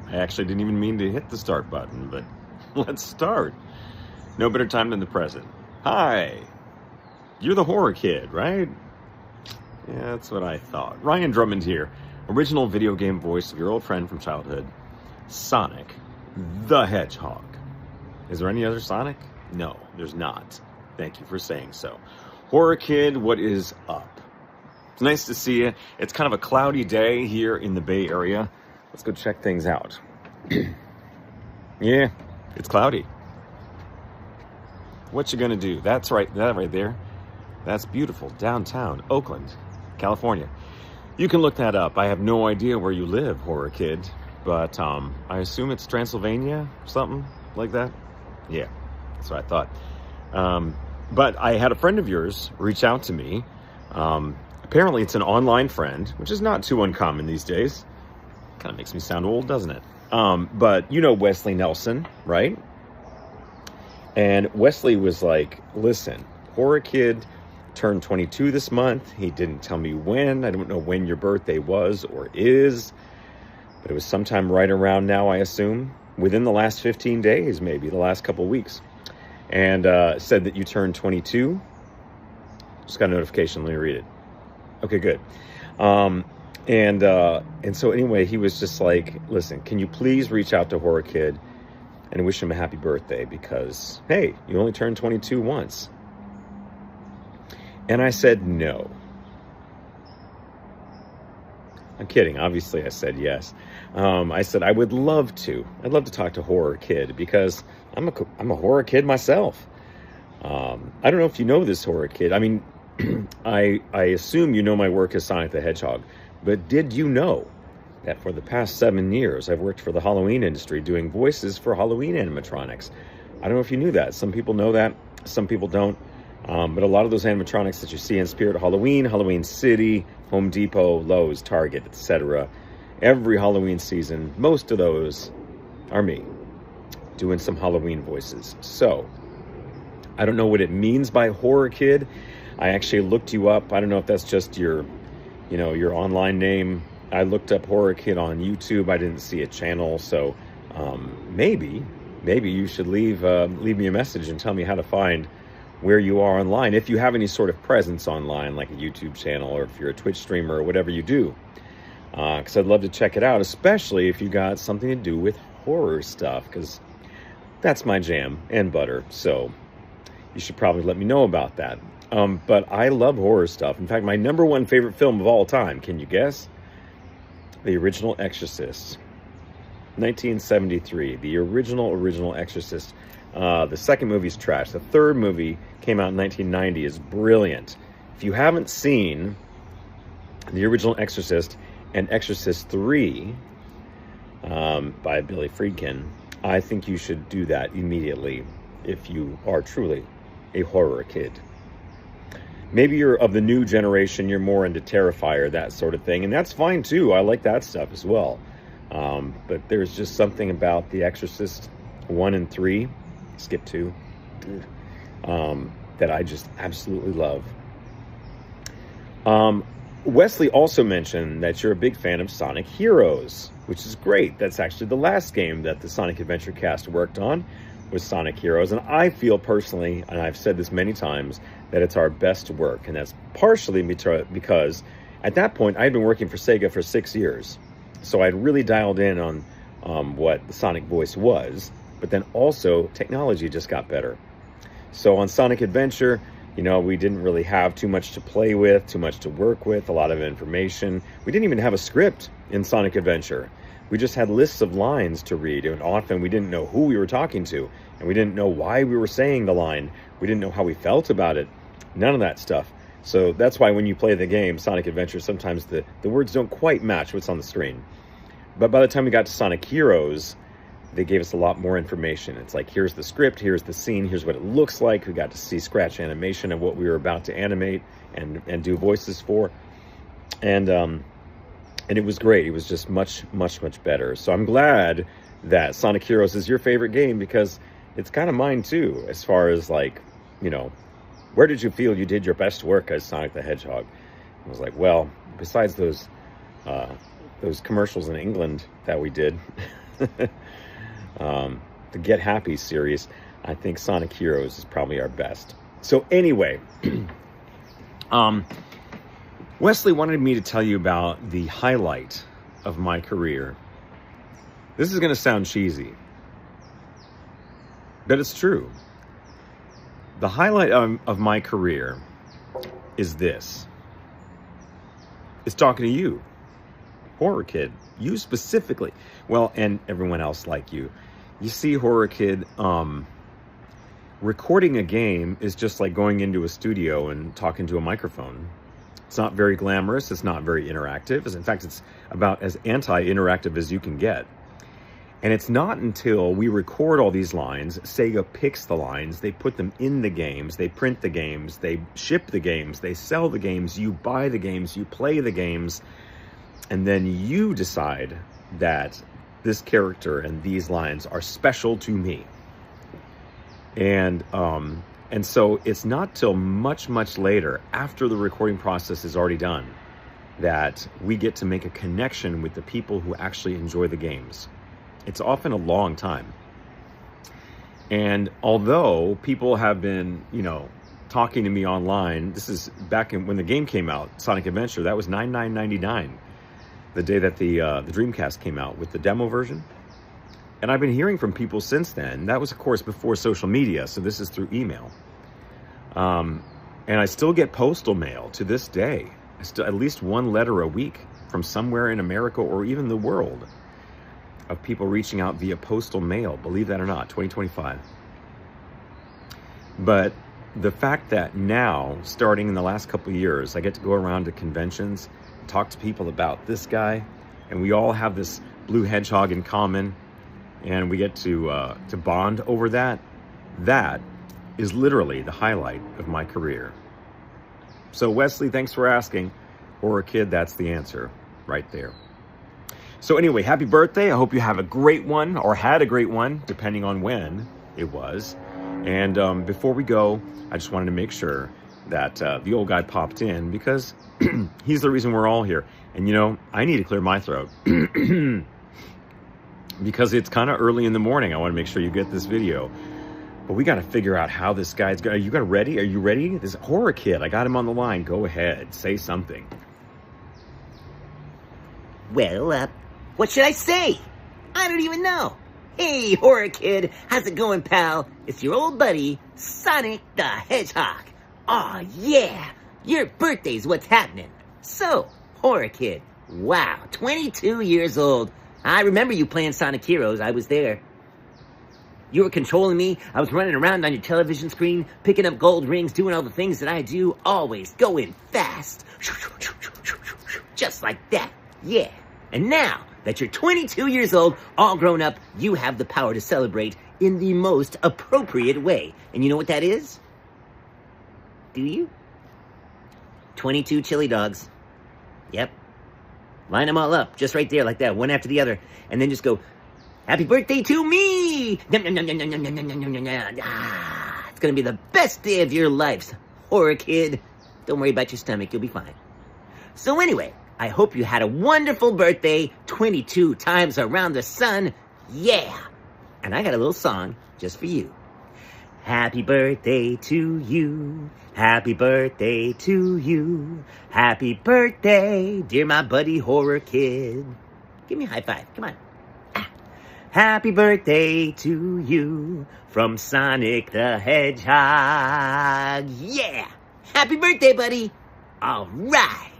I actually didn't even mean to hit the start button, but let's start. No better time than the present. Hi, you're the horror kid, right? Yeah, that's what I thought. Ryan Drummond here, original video game voice of your old friend from childhood, Sonic the Hedgehog. Is there any other Sonic? No, there's not. Thank you for saying so. Horror Kid, what is up? It's nice to see you. It's kind of a cloudy day here in the Bay Area. Let's go check things out. Yeah, it's cloudy. What you gonna do? That's right, that right there. That's beautiful. Downtown Oakland, California. You can look that up. I have no idea where you live, Horror Kid, but I assume it's Transylvania, something like that. Yeah, that's what I thought. But I had a friend of yours reach out to me. Apparently it's an online friend, which is not too uncommon these days. Kind of makes me sound old, doesn't it? But you know Wesley Nelson, right? And Wesley was like, listen, Horror Kid turned 22 this month. He didn't tell me when. I don't know when your birthday was or is, but it was sometime right around now, I assume. Within the last 15 days, maybe, the last couple weeks. And said that you turned 22. Just got a notification. Let me read it. Okay, good. And so anyway, he was just like, listen, can you please reach out to Horror Kid and wish him a happy birthday? Because, hey, you only turned 22 once. And I said no. I'm kidding. Obviously, I said yes. I said I would love to. I'd love to talk to Horror Kid because I'm a horror kid myself. I don't know if you know this, Horror Kid. I mean, I assume you know my work as Sonic the Hedgehog. But did you know that for the past 7 years, I've worked for the Halloween industry doing voices for Halloween animatronics? I don't know if you knew that. Some people know that. Some people don't. But a lot of those animatronics that you see in Spirit Halloween, Halloween City, Home Depot, Lowe's, Target, etc., every Halloween season, most of those are me doing some Halloween voices. So I don't know what it means by Horror Kid. I actually looked you up. I don't know if that's just your online name. I looked up Horror Kid on YouTube. I didn't see a channel. So maybe you should leave me a message and tell me how to find where you are online, if you have any sort of presence online, like a YouTube channel, or if you're a Twitch streamer, or whatever you do. Because I'd love to check it out, especially if you got something to do with horror stuff, because that's my jam and butter. So you should probably let me know about that. But I love horror stuff. In fact, my #1 favorite film of all time, can you guess? The original Exorcist. 1973. The original Exorcist. The second movie's trash. The third movie came out in 1990, is brilliant. If you haven't seen the original Exorcist and Exorcist 3 by Billy Friedkin, I think you should do that immediately if you are truly a horror kid. Maybe you're of the new generation, you're more into Terrifier, that sort of thing, and that's fine too. I like that stuff as well. But there's just something about The Exorcist 1 and 3, skip 2, that I just absolutely love. Wesley also mentioned that you're a big fan of Sonic Heroes, which is great. That's actually the last game that the Sonic Adventure cast worked on, was Sonic Heroes. And I feel personally, and I've said this many times, that it's our best work. And that's partially because at that point, I had been working for Sega for 6 years. So I'd really dialed in on what the Sonic voice was. But then also, technology just got better. So on Sonic Adventure, we didn't really have too much to play with, too much to work with, a lot of information. We didn't even have a script in Sonic Adventure. We just had lists of lines to read, and often we didn't know who we were talking to, and we didn't know why we were saying the line. We didn't know how we felt about it. None of that stuff. So that's why when you play the game, Sonic Adventure, sometimes the words don't quite match what's on the screen. But by the time we got to Sonic Heroes, they gave us a lot more information. It's like, here's the script, here's the scene, here's what it looks like. We got to see scratch animation of what we were about to animate and do voices for. And it was great. It was just much, much, much better. So I'm glad that Sonic Heroes is your favorite game, because it's kind of mine too, as far as like, where did you feel you did your best work as Sonic the Hedgehog? I was like, well, besides those commercials in England that we did, The Get Happy series, I think Sonic Heroes is probably our best. So anyway, Wesley wanted me to tell you about the highlight of my career. This is going to sound cheesy, but it's true. The highlight of my career is this. It's talking to you, HorrorKid, you specifically. Well, and everyone else like you. You see, HorrorKid, recording a game is just like going into a studio and talking to a microphone. It's not very glamorous. It's not very interactive. In fact, it's about as anti-interactive as you can get. And it's not until we record all these lines, Sega picks the lines, they put them in the games, they print the games, they ship the games, they sell the games, you buy the games, you play the games, and then you decide that this character and these lines are special to me. And so it's not till much, much later, after the recording process is already done, that we get to make a connection with the people who actually enjoy the games. It's often a long time. And although people have been, talking to me online, this is back when the game came out, Sonic Adventure, that was $99.99, the day that the Dreamcast came out with the demo version. And I've been hearing from people since then. That was, of course, before social media, so this is through email. And I still get postal mail to this day. At least one letter a week from somewhere in America or even the world, of people reaching out via postal mail, believe that or not, 2025. But the fact that now, starting in the last couple of years, I get to go around to conventions, talk to people about this guy, and we all have this blue hedgehog in common, and we get to bond over that, that is literally the highlight of my career. So Wesley, thanks for asking. HorrorKid, that's the answer right there. So anyway, happy birthday. I hope you have a great one, or had a great one, depending on when it was. And before we go, I just wanted to make sure that the old guy popped in, because he's the reason we're all here. And I need to clear my throat because it's kind of early in the morning. I want to make sure you get this video. But we got to figure out how this guy's going. Are you ready? Are you ready? This HorrorKid, I got him on the line. Go ahead. Say something. Well, what should I say? I don't even know. Hey, HorrorKid, how's it going, pal? It's your old buddy, Sonic the Hedgehog. Aw, yeah, your birthday's what's happening. So, HorrorKid, wow, 22 years old. I remember you playing Sonic Heroes. I was there. You were controlling me. I was running around on your television screen, picking up gold rings, doing all the things that I do, always going fast. Just like that, yeah. And now that you're 22 years old, all grown up, you have the power to celebrate in the most appropriate way. And you know what that is? Do you? 22 chili dogs. Yep. Line them all up, just right there, like that, one after the other. And then just go, happy birthday to me! It's gonna be the best day of your life, HorrorKid. Don't worry about your stomach, you'll be fine. So anyway, I hope you had a wonderful birthday, 22 times around the sun, yeah! And I got a little song just for you. Happy birthday to you, happy birthday to you, happy birthday, dear my buddy HorrorKid. Give me a high five, come on. Happy birthday to you, from Sonic the Hedgehog, yeah! Happy birthday, buddy! All right!